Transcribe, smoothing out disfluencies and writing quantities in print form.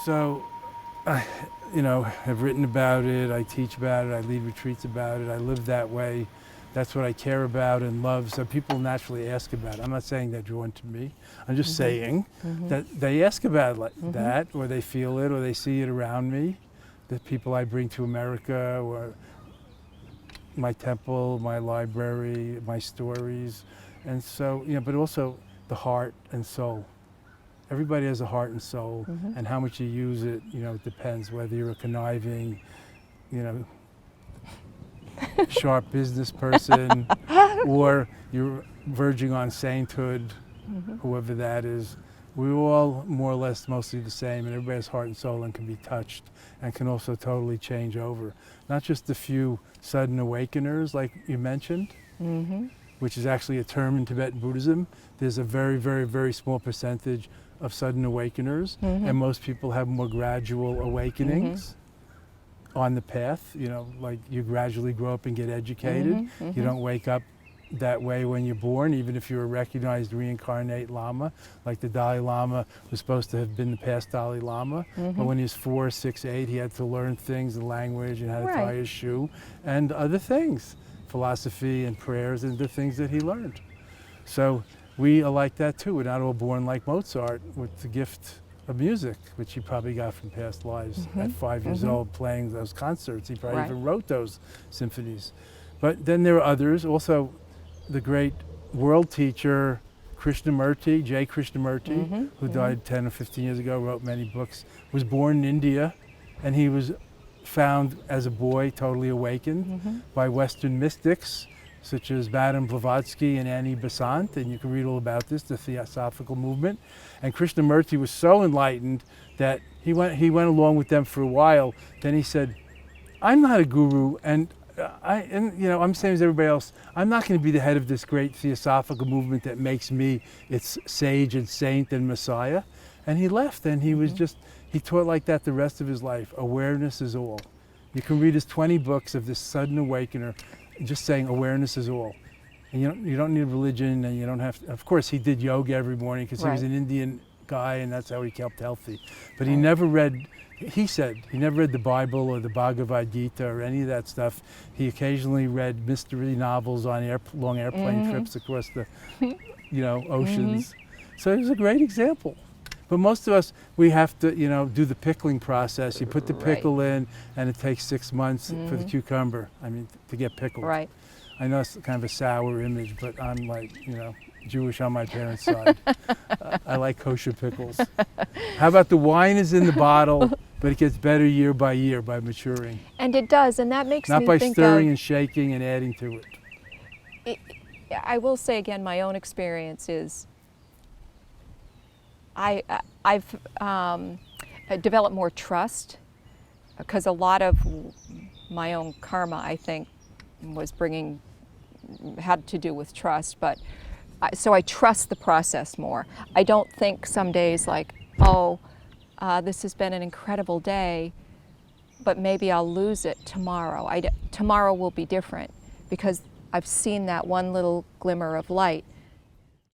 So, I, have written about it, I teach about it, I lead retreats about it, I live that way. That's what I care about and love, so people naturally ask about it. I'm not saying they're drawn to me. I'm just saying that they ask about it like that, or they feel it, or they see it around me, the people I bring to America, or my temple, my library, my stories. And so, but also the heart and soul. Everybody has a heart and soul, and how much you use it, it depends whether you're a conniving, sharp business person, or you're verging on sainthood, whoever that is. We're all more or less mostly the same, and everybody has heart and soul and can be touched and can also totally change over. Not just a few sudden awakeners like you mentioned, which is actually a term in Tibetan Buddhism. There's a very, very, very small percentage of sudden awakeners, and most people have more gradual awakenings on the path. Like you gradually grow up and get educated. You don't wake up that way when you're born, even if you're a recognized reincarnate Lama, like the Dalai Lama was supposed to have been the past Dalai Lama, but when he was 4, 6, 8, he had to learn things, the language, and how to tie his shoe, and other things, philosophy and prayers and the things that he learned. So we are like that too. We're not all born like Mozart with the gift of music, which he probably got from past lives at 5 years old, playing those concerts. He probably even wrote those symphonies. But then there are others, also the great world teacher Krishnamurti, J. Krishnamurti, who died 10 or 15 years ago, wrote many books, was born in India, and he was found as a boy totally awakened by Western mystics such as Madame Blavatsky and Annie Besant, and you can read all about this, the Theosophical movement. And Krishnamurti was so enlightened that he went along with them for a while. Then he said, I'm not a guru, and I'm same as everybody else. I'm not going to be the head of this great Theosophical movement that makes me its sage and saint and Messiah. And he left, and he was he taught like that the rest of his life. Awareness is all. You can read his 20 books of this sudden awakener, just saying awareness is all. And you don't need religion, and you don't have to. Of course, he did yoga every morning because he was an Indian guy, and that's how he kept healthy. But he never read. He said he never read the Bible or the Bhagavad Gita or any of that stuff. He occasionally read mystery novels on long airplane trips across the, oceans. So he was a great example. But most of us, we have to, do the pickling process. You put the pickle in, and it takes 6 months for the cucumber. To get pickled. Right. I know it's kind of a sour image, but I'm like, Jewish on my parents' side. I like kosher pickles. How about the wine is in the bottle, but it gets better year by year by maturing. And it does, and that makes me think Not by stirring and shaking and adding to it. I will say again, my own experience is I've developed more trust, because a lot of my own karma, I think, had to do with trust, but so I trust the process more. I don't think some days like, this has been an incredible day, but maybe I'll lose it tomorrow. Tomorrow will be different, because I've seen that one little glimmer of light